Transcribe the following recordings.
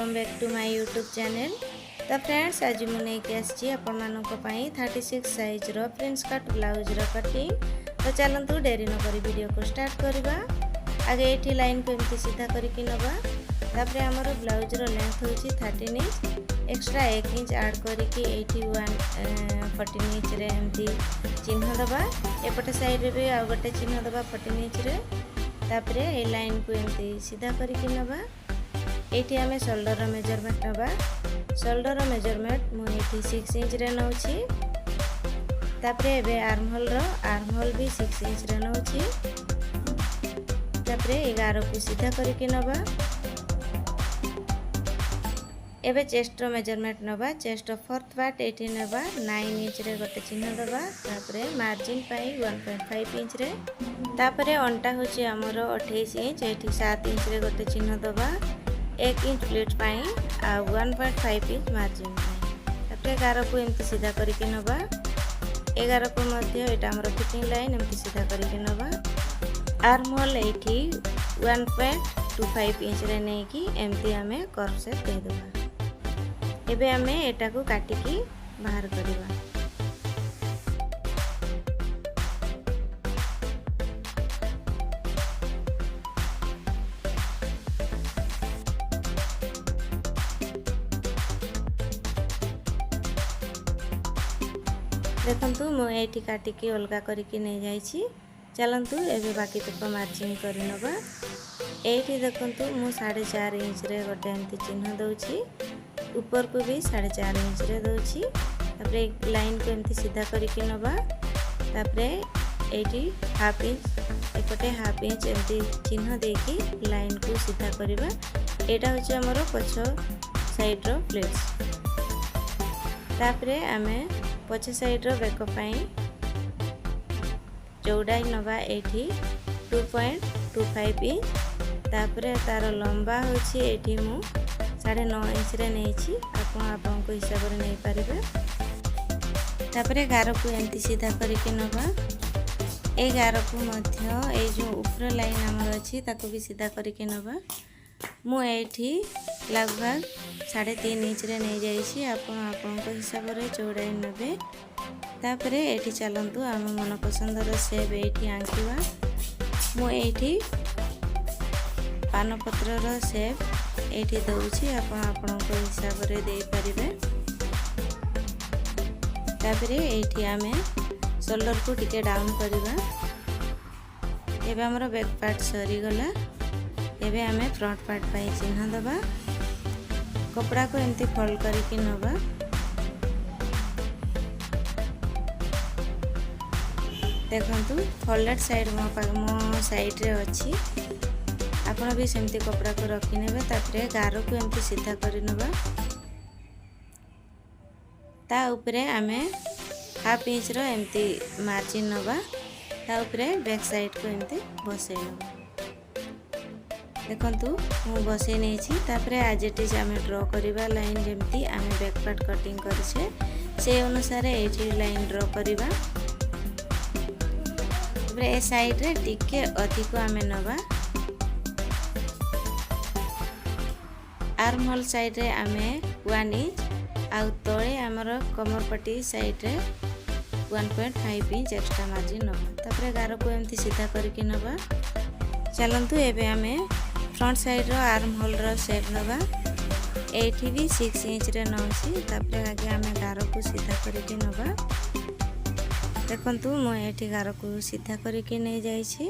Welcome back to my YouTube channel. तो friends आज मुझे आसी आपण 36 साइज रो प्रिंस कट ब्लाउज रो कटिंग। तो चलतु डेरी न करी वीडियो को स्टार्ट करवा। आगे ये लाइन को एमती सीधा करके नवा। तापर आमर ब्लाउज रो लेंथ होची 13 इंच एक्स्ट्रा 1 इंच ऐड करके 14 इंच रे एमती चिन्ह दबा। एपटे साइड रे भी आ गोटे चिन्ह दबा 14 इंच रे। तापर ये लाइन को एमती सीधा करके नवा। ये आम शोल्डर मेजरमेंट नवा। शोल्डर मेजरमेंट मुझे 6 इंच रे नौछि। तापर एबे आर्म होल भी 6 इंच रे नौछि। तापर 11 को सीधा करके नवा। एबे चेस्ट रो मेजरमेंट नवा। चेस्ट फोर्थ पार्ट एठी नवा 9 इंच रे गोटे चिन्ह दबा। तापर मार्जिन पाई 1.5 इंच रे। तापर अंटा होची हमर 28 इंच एठी 7 इंच रे गोटे चिन्ह दबा। 1 इंच प्लेट पाई आ 1.5 इंच मार्जिन पाई। तापर 11 को एमती सीधा करके नवा। 11 को मध्य एटा हमर फिटिंग लाइन एमती सीधा करके नवा। आर्म होल एठी 1.25 इंच रे नै कि एमती हमें कर्व शेप दे देबा। एबे हमें एटा को काटिकी बाहर करवा। देखंतु मो एठी काटिकी अलगा करके नै जाईछि। चलंतु एबे बाकी तक मार्जिन करि नबा। एठी देखंतु मो 4.5 इंच रे गोटे एमती चिन्ह दउछि। ऊपर को भी 4.5 इंच रे दउछि। तापर एक लाइन को एमती सीधा करके नबा। तापर एठी हाफ इंच एपटे हाफ इंच एमती चिन्ह देकी लाइन को सीधा करबा। एटा होछि हमर पछ साइड रो प्लेट्स। तापर आमे पछ साइड रो बैक पाई चौड़ाई नबा एठी 2.25 इंच। तापर तार लंबा होछि एठी मु 9.5 इंच रे नेछि। आपन को हिसाब रे नै पारिबे। तापर 11 को एमती सीधा करके नबा। 11 को मध्य ए जो ऊपर लाइन हमर अछि ताको भी सीधा करके नबा। मु एठी लगभग 3.5 इंच रे नै जाईछि। आपन को हिसाब रे चौड़ाई नबे। तापर एठी चलंतु हम मन पसंद रो शेप एठी आंकिवा। मु एठी पान पत्र रो शेप एठी दउछि। आपन को हिसाब रे दे परिबे। तापर एठी आमे शोल्डर को टिके डाउन करबा। एबे हमर बैक पार्ट सरी गला। एबे आमे फ्रंट पार्ट पाई चिन्ह दबा। कपड़ा को एमती फोल्ड करके नबा। देखंतु फोल्डेड साइड मो साइड रे अछि। आपण भी सेमती कपड़ा को रखी नेबे। तापर 11 को एमती सीधा करि नबा। ता ऊपरे आमे हाफ इंच रो एमती मार्जिन नबा। ता ऊपरे बैक साइड को एमती बसे नबा। देखंतु मु बसे नै छी। तापर आज एटी आमे ड्रा करबा लाइन जेमती आमे बैक पार्ट कटिंग करछे से अनुसार एटी लाइन ड्रा करबा। तापर ए साइड रे टिके अधिक आमे नबा। आर्म होल साइड रे आमे 1 इंच आ तळे हमर कमर पट्टी साइड रे 1.5 इंच एक्स्ट्रा मार्जिन नबा। तापर 11 को एमती सीधा करके नबा। चलंतु एबे आमे फ्रंट साइड रो आर्म होल रो शेप नबा। एठी भी 6 इंच रे नौछि। तापर आगे आमे 11 को सीधा करके नबा। देखंतु मो एठी 11 को सीधा करके नै जाईछि।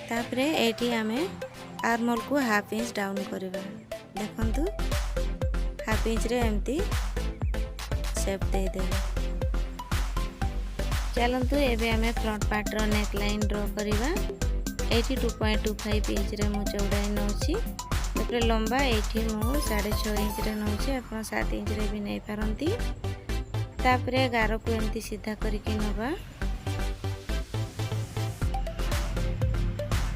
तापर एठी आमे आर्म होल को हाफ इंच डाउन करबा। देखंतु हाफ इंच रे एमती शेप दे देबा। चलंतु एबे आमे फ्रंट पार्ट रो नेक लाइन ड्रा करबा। एठी 2.25 इंच रे मु चौड़ाई नौछि। तापर लंबा एठी मु 6.5 इंच रे नौछि। आपन 7 इंच रे भी नै पारंती। तापर 11 को एमती सीधा करके नबा।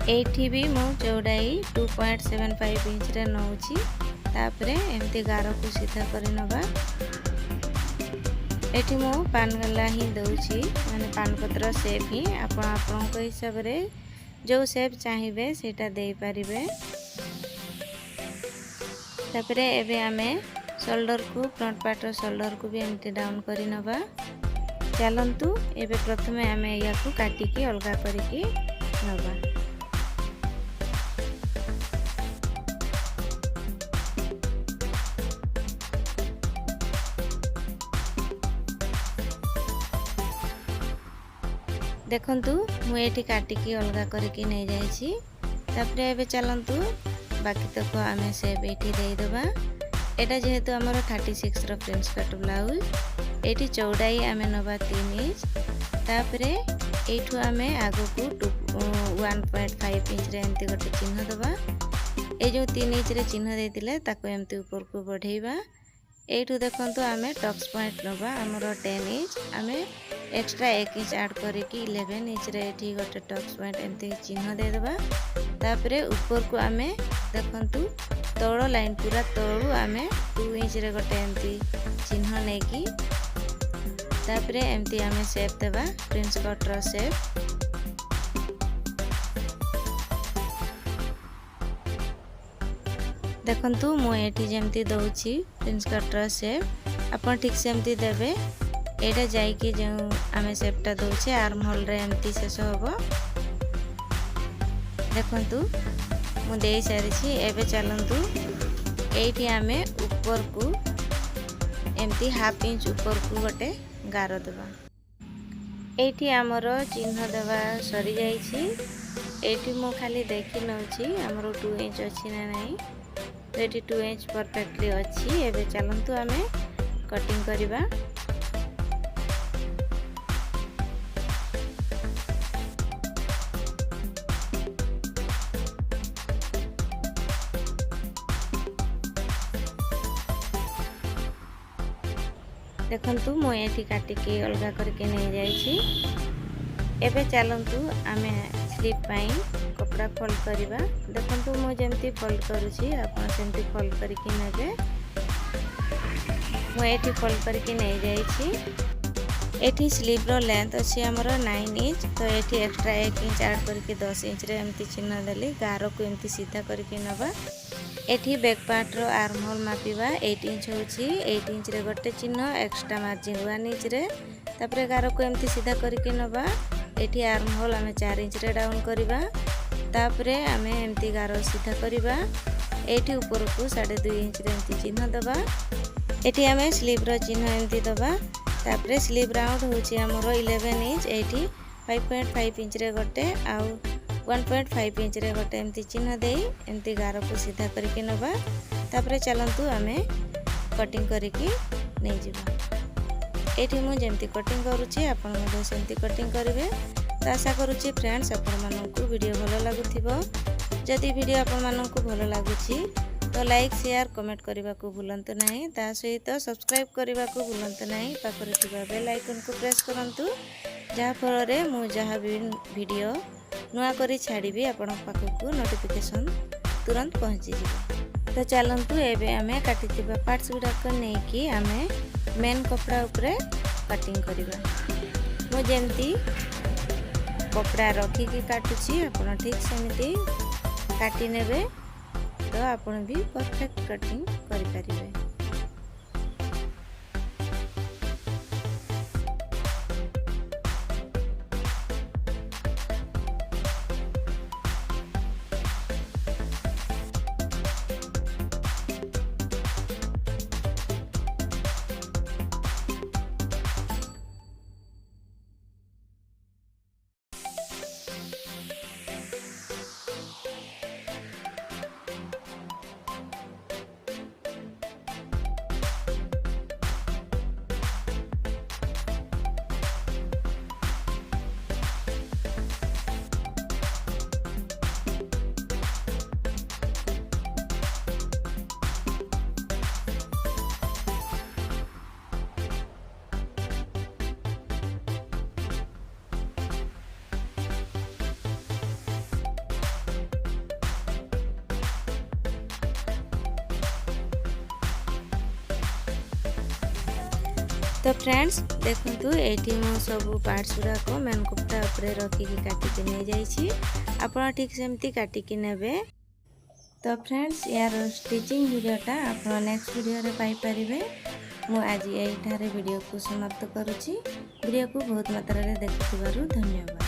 एठी भी मो चौड़ाई 2.75 इंच रे नौछि। तापर एमती 11 को सीधा करि नबा। एठी मो पान गला ही दउछि माने पान पत्र शेप ही आपन को हिसाब रे जो शेप चाहिए सेटा दे पारिबे। तापरे एबे आमे शोल्डर को फ्रंट पार्ट रो शोल्डर को भी एमती डाउन करि नबा। चलंतु एबे प्रथमे आमे या को काटिकी अलगा करिकी नबा। देखंतु मु एठी काटिकी अलगा करिकी नै जाईछि। तापरे एबे चलंतु बाकी तक आमे शेप एठी देई देबा। एटा जेहेतु हमर 36 रो फ्रेंच कट ब्लाउज एठी चौड़ाई आमे नबा 3 इंच। तापरे एठू आमे आगो को 1.5 इंच रे एमती गोटे चिन्ह देबा। ए जो 3 इंच रे चिन्ह देतिले ताको एमती ऊपर को बढ़ेइबा। एठू देखंतु आमे टक्स पॉइंट नबा हमर 10 इंच आमे एक्स्ट्रा 1 इंच ऐड करिकी 11 इंच रे एठी गोटे टक्स पॉइंट एमती चिन्ह दे देबा। तापरे ऊपर को आमे देखंतु तळ लाइन पूरा तळू आमे 2 इंच रे गोटे एमती चिन्ह नेकी तापरे एमती आमे शेप देबा फ्रेंच कट रो शेप। देखंतु मु एठी जेमती दउची फ्रेंच कट रो शेप अपन ठीक सेमती देबे। एटा जाई कि जो आमे शेपटा दउचे आर्म होल रे एमती शेष होबो। देखंतु मु देई सारिछि। एबे चलंतु एठी आमे ऊपर को एमती हाफ इंच ऊपर को गोटे गार देबा। एठी हमरो चिन्ह देबा सरी जाईछि। एठी मु खाली देखि नउछि हमरो 2 इंच अछि ना नाही। तो एठी 2 इंच परफेक्टली अछि। एबे चलंतु आमे कटिंग करिबा। देखंतु मु एठी काटिकी अलगा करके नै जाईछि। एबे चलंतु आमे स्लीव पाई कपड़ा फोल्ड करिबा। देखंतु मु जेमती फोल्ड करूछि आपण सेमती फोल्ड करके नेबे। मु एठी फोल्ड करके नै जाईछि। एठी स्लीव रो लेंथ अछि हमर 9 इंच। तो एठी एक्स्ट्रा 1 इंच ऐड करके 10 इंच रे एमती चिन्ह देली। गारो को एमती सीधा करके नबा। एठी बैक पार्ट रो आर्म होल मापिबा 8 इंच होछि। 8 इंच रे गोटे चिन्ह एक्स्ट्रा मार्जिन 1 इंच रे। तापरे गारो को एमती सीधा करके नबा। एठी आर्म होल आमे 4 इंच रे डाउन करिबा। तापरे आमे एमती गारो सीधा करिबा। एठी ऊपर को 2.5 इंच रे एमती चिन्ह दबा। एठी आमे स्लीव रो चिन्ह एमती दबा। तापरे स्लीव राउंड होछि हमरो 11 इंच। एठी 5.5 इंच रे गोटे आउ 1.5 इंच रे गोटे एमती चिन्ह देई एमती गारो को सीधा करके नबा। तापरे चलंतु आमे कटिंग करके नै जिबा। एठी मु जेमती कटिंग करूछि आपण मधे सेमती कटिंग करिवे। तो आशा करूछि फ्रेंड्स आपण माननकु वीडियो भलो लागुथिबो। जदि वीडियो आपण माननकु भलो लागुछि तो लाइक शेयर कमेंट करबा को भूलंतु नाही। ता सहित सब्सक्राइब करबा को भूलंतु नाही। पाखरे थिबा बेल आइकन को प्रेस करंतु जहा फल रे मु जहा भी वीडियो नुआ करी छाड़ीबी आपण पाखकु नोटिफिकेशन तुरंत पहुंची जिवो। तो चलंतु एबे आमे काटिथिबा पार्ट्स गुडा को नै कि आमे मेन कपड़ा ऊपर कटिंग करबा। मु जेमती कपड़ा रखी कि काटुछि आपण ठीक सेमिति काटी नेबे। तो आपण भी परफेक्ट कटिंग करि परिबे। तो फ्रेंड्स देखंतु एठी मो सब पार्ट्स गुडा को मेन कुप्ता ऊपर रखी के काटी के नै जाई छी आपण ठीक सेमती काटी के नेबे। तो फ्रेंड्स यार स्टिचिंग वीडियोटा आप नेक्स्ट वीडियो रे पाई परिबे। मु आज एठारे वीडियो को समाप्त करूची। वीडियो को बहुत मात्रा रे देखुथिबारु धन्यवाद।